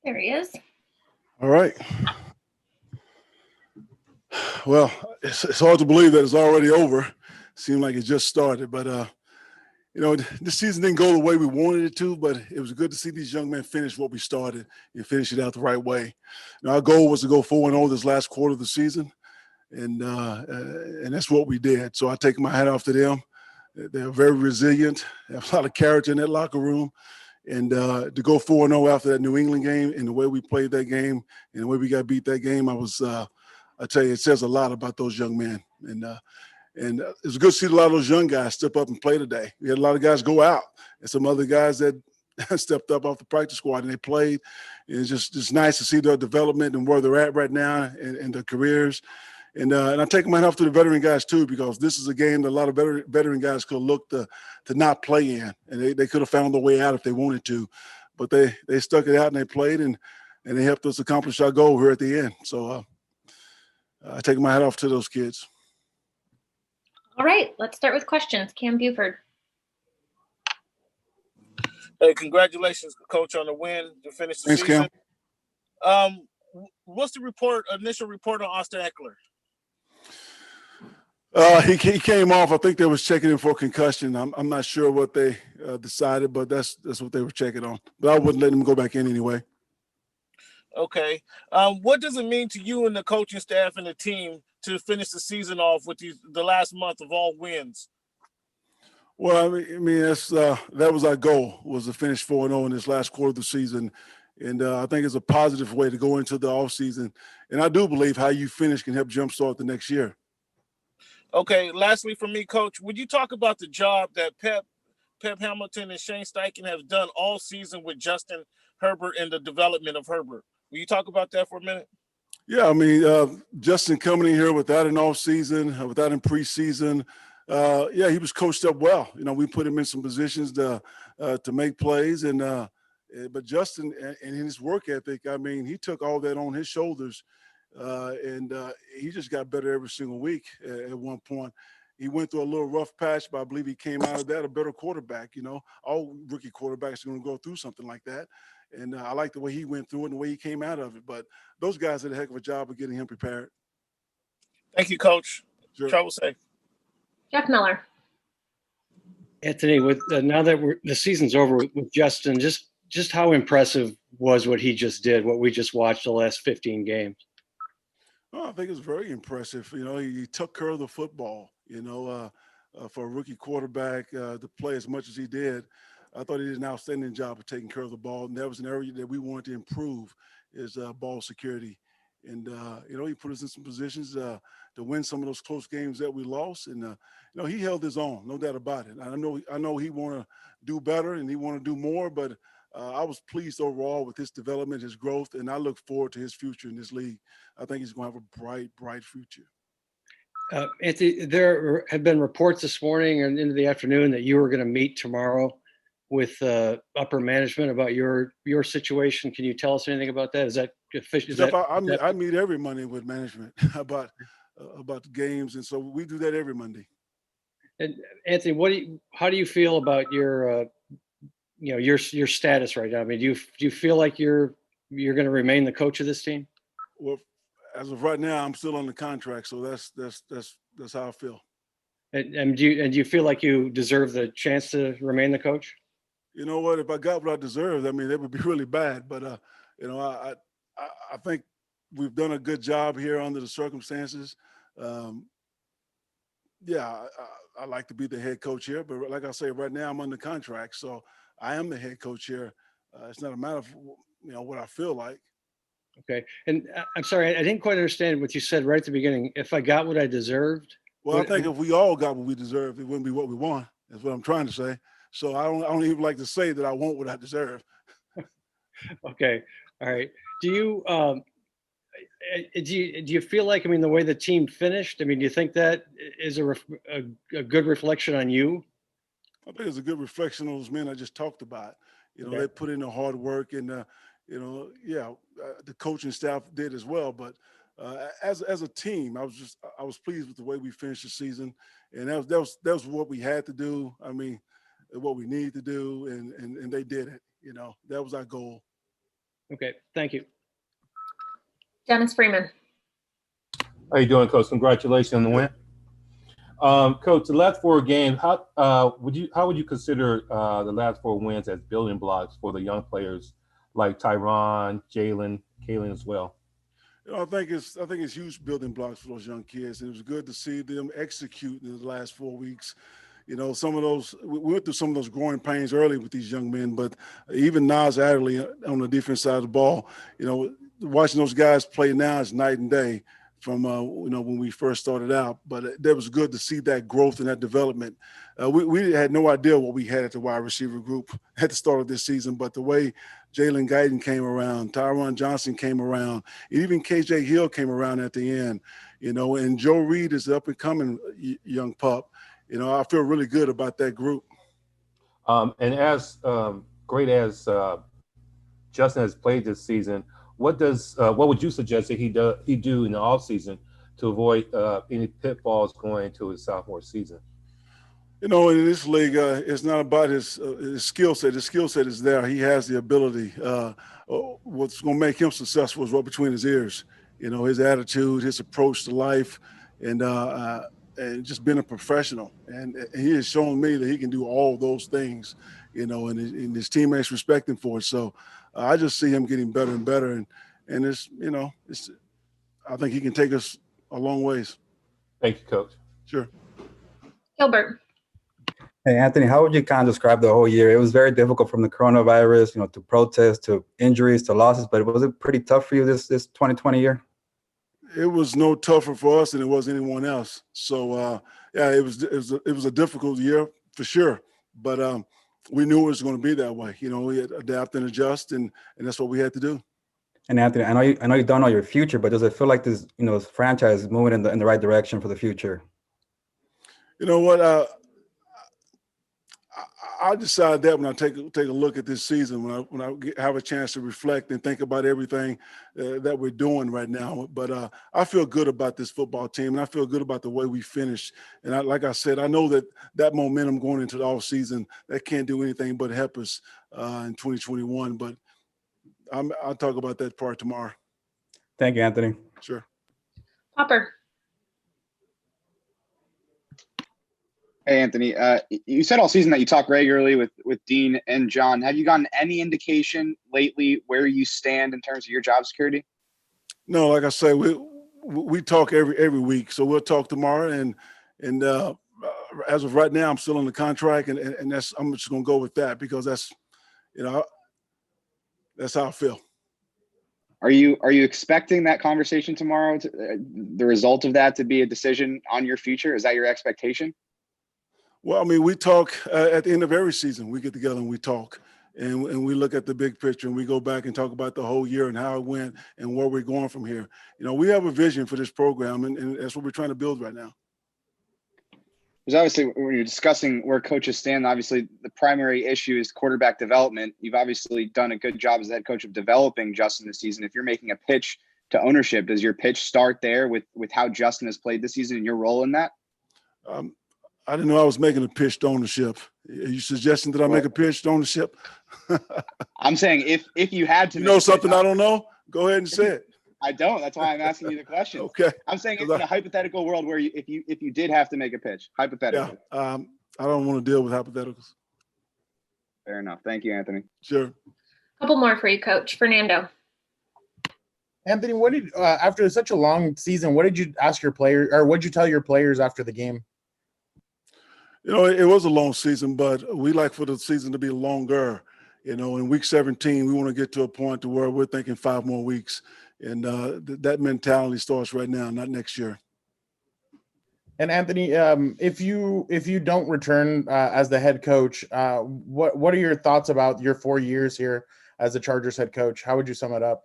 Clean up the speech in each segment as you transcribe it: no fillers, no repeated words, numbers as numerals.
There he is. All right. Well, it's hard to believe that it's already over. Seemed like it just started, but this season didn't go the way we wanted it to. But it was good to see these young men finish what we started and finish it out the right way. Our goal was to go 4-0 this last quarter of the season, and that's what we did. So I take my hat off to them. They're very resilient. They have a lot of character in that locker room. And to go 4-0 after that New England game and the way we played that game and the way we got beat that game, I tell you, it says a lot about those young men. And it's good to see a lot of those young guys step up and play today. We had a lot of guys go out and some other guys that stepped up off the practice squad and they played. And it's just nice to see their development and where they're at right now and their careers. And I take my hat off to the veteran guys too, because this is a game that a lot of veteran guys could look to not play in, and they could have found their way out if they wanted to, but they stuck it out and they played and they helped us accomplish our goal here at the end. So I take my hat off to those kids. All right, let's start with questions. Cam Buford. Hey, congratulations, Coach, on the win to finish the season. Cam. What's the initial report on Austin Eckler? He came off. I think they was checking him for concussion. I'm not sure what they decided, but that's what they were checking on. But I wouldn't let him go back in anyway. Okay. What does it mean to you and the coaching staff and the team to finish the season off with the last month of all wins? Well, I mean that was our goal, was to finish 4-0 in this last quarter of the season. And I think it's a positive way to go into the offseason. And I do believe how you finish can help jumpstart the next year. Okay, lastly for me, Coach, would you talk about the job that Pep Hamilton and Shane Steichen have done all season with Justin Herbert and the development of Herbert? Will you talk about that for a minute? Yeah, I mean, Justin coming in here without an offseason, without in preseason, he was coached up well. We put him in some positions to make plays, but Justin and his work ethic, I mean, he took all that on his shoulders. And he just got better every single week. At one point, he went through a little rough patch, but I believe he came out of that a better quarterback. All rookie quarterbacks are going to go through something like that. And I like the way he went through it and the way he came out of it. But those guys did a heck of a job of getting him prepared. Thank you, Coach. Sure. Travel safe. Jeff Miller. Anthony, with now that the season's over with Justin, just how impressive was what he just did, what we just watched the last 15 games? Oh, I think it's very impressive. He took care of the football, for a rookie quarterback to play as much as he did. I thought he did an outstanding job of taking care of the ball. And that was an area that we wanted to improve is ball security. And, he put us in some positions to win some of those close games that we lost. And, he held his own, no doubt about it. I know he want to do better and he want to do more, but I was pleased overall with his development, his growth, and I look forward to his future in this league. I think he's going to have a bright, bright future. Anthony, there have been reports this morning and into the afternoon that you were going to meet tomorrow with upper management about your situation. Can you tell us anything about that? Is that official? I meet every Monday with management about the games, and so we do that every Monday. And Anthony, how do you feel about your your status right now? I mean, do you feel like you're going to remain the coach of this team? Well, as of right now, I'm still on the contract, so that's how I feel. And do you feel like you deserve the chance to remain the coach? You know what? If I got what I deserved, I mean, it would be really bad. But I think we've done a good job here under the circumstances. I like to be the head coach here, but like I say, right now I'm under contract, so I am the head coach here. It's not a matter of what I feel like. Okay, and I'm sorry, I didn't quite understand what you said right at the beginning. If I got what I deserved, well, I think if we all got what we deserved, it wouldn't be what we want. That's what I'm trying to say. So I don't even like to say that I want what I deserve. Okay, all right. Do you feel like, I mean, the way the team finished, I mean, do you think that is a good reflection on you? I think it's a good reflection on those men I just talked about. Okay. They put in the hard work, and the coaching staff did as well. But as a team, I was pleased with the way we finished the season, and that was what we had to do. I mean, what we needed to do, and they did it. That was our goal. Okay, thank you. Dennis Freeman. How you doing, Coach? Congratulations on the win. Coach, the last 4 games, how would you consider the last 4 wins as building blocks for the young players like Tyron, Jalen, Kalen as well? I think it's huge building blocks for those young kids, and it was good to see them execute in the last 4 weeks. Some of those we went through some of those growing pains early with these young men, but even Nas Adderley on the defense side of the ball, watching those guys play now is night and day from when we first started out. But that was good to see that growth and that development. We had no idea what we had at the wide receiver group at the start of this season, but the way Jalen Guyton came around, Tyron Johnson came around, even KJ Hill came around at the end, and Joe Reed is the up and coming young pup. I feel really good about that group. And as great as Justin has played this season, what would you suggest that he do in the offseason to avoid any pitfalls going into his sophomore season? In this league, it's not about his skill set. His skill set is there. He has the ability. What's going to make him successful is right between his ears. His attitude, his approach to life, and just being a professional. And he has shown me that he can do all those things, and his teammates respect him for it. So I just see him getting better and better. And I think he can take us a long ways. Thank you, Coach. Sure. Gilbert. Hey, Anthony, how would you kind of describe the whole year? It was very difficult from the coronavirus, to protests, to injuries, to losses, but was it pretty tough for you this 2020 year? It was no tougher for us than it was anyone else. So, it was a difficult year for sure. But we knew it was going to be that way. We had to adapt and adjust, and that's what we had to do. And Anthony, I know you don't know your future, but does it feel like this, this franchise is moving in the right direction for the future? You know what? I decide that when I take a look at this season, when I have a chance to reflect and think about everything that we're doing right now. But I feel good about this football team, and I feel good about the way we finished. And like I said, I know that momentum going into the off season, that can't do anything but help us in 2021. But I'll talk about that part tomorrow. Thank you, Anthony. Sure. Popper. Hey, Anthony, you said all season that you talk regularly with Dean and John. Have you gotten any indication lately where you stand in terms of your job security? No, like I say, we talk every week. So we'll talk tomorrow. And as of right now, I'm still on the contract, and I'm just going to go with that because that's how I feel. Are you expecting that conversation tomorrow, the result of that to be a decision on your future? Is that your expectation? Well, I mean, we talk at the end of every season. We get together and we talk, and we look at the big picture, and we go back and talk about the whole year and how it went and where we're going from here. We have a vision for this program, and that's what we're trying to build right now. Because obviously, when you're discussing where coaches stand, obviously the primary issue is quarterback development. You've obviously done a good job as head coach of developing Justin this season. If you're making a pitch to ownership, does your pitch start there with how Justin has played this season and your role in that? I didn't know I was making a pitch to ownership. Are you suggesting that I make a pitch to ownership? I'm saying if you had to, you know something I don't know, go ahead and say it. I don't. That's why I'm asking you the question. Okay. I'm saying in a hypothetical world where if you did have to make a pitch, hypothetically. Yeah. I don't want to deal with hypotheticals. Fair enough. Thank you, Anthony. Sure. Couple more for you, Coach. Fernando. Anthony, what did after such a long season, what did you ask your players, or what did you tell your players after the game? It was a long season, but we like for the season to be longer. In week 17, we want to get to a point to where we're thinking 5 more weeks. And that mentality starts right now, not next year. And Anthony, if you don't return as the head coach, what are your thoughts about your 4 years here as the Chargers head coach? How would you sum it up?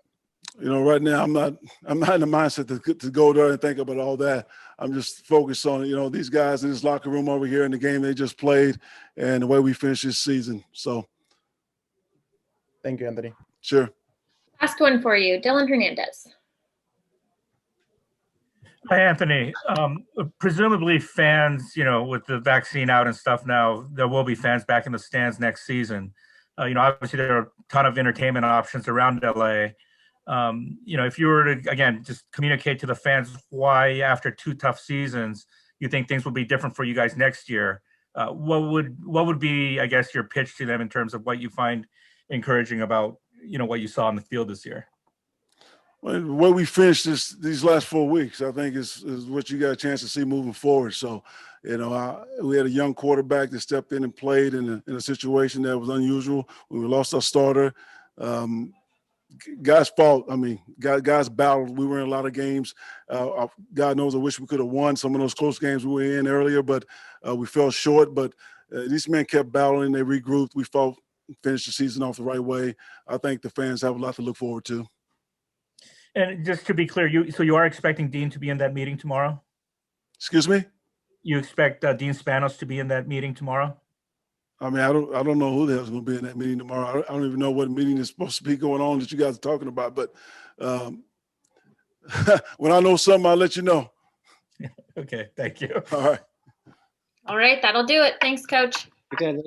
Right now I'm not in the mindset to go there and think about all that. I'm just focused on, these guys in this locker room over here in the game they just played and the way we finished this season. So. Thank you, Anthony. Sure. Last one for you, Dylan Hernandez. Hi, Anthony. Presumably fans, with the vaccine out and stuff now, there will be fans back in the stands next season. Obviously there are a ton of entertainment options around LA. If you were to, again, just communicate to the fans why after 2 tough seasons, you think things will be different for you guys next year, what would be, I guess, your pitch to them in terms of what you find encouraging about, what you saw on the field this year? Well, the way we finished these last 4 weeks, I think is what you got a chance to see moving forward. So, we had a young quarterback that stepped in and played in a situation that was unusual. When we lost our starter, guys fought. I mean, guys battled. We were in a lot of games. God knows, I wish we could have won some of those close games we were in earlier, but we fell short. But these men kept battling. They regrouped. We fought, finished the season off the right way. I think the fans have a lot to look forward to. And just to be clear, you are expecting Dean to be in that meeting tomorrow? Excuse me? You expect Dean Spanos to be in that meeting tomorrow? I mean, I don't know who the hell's going to be in that meeting tomorrow. I don't even know what meeting is supposed to be going on that you guys are talking about. But when I know something, I'll let you know. Okay, thank you. All right. All right, that'll do it. Thanks, Coach. Okay.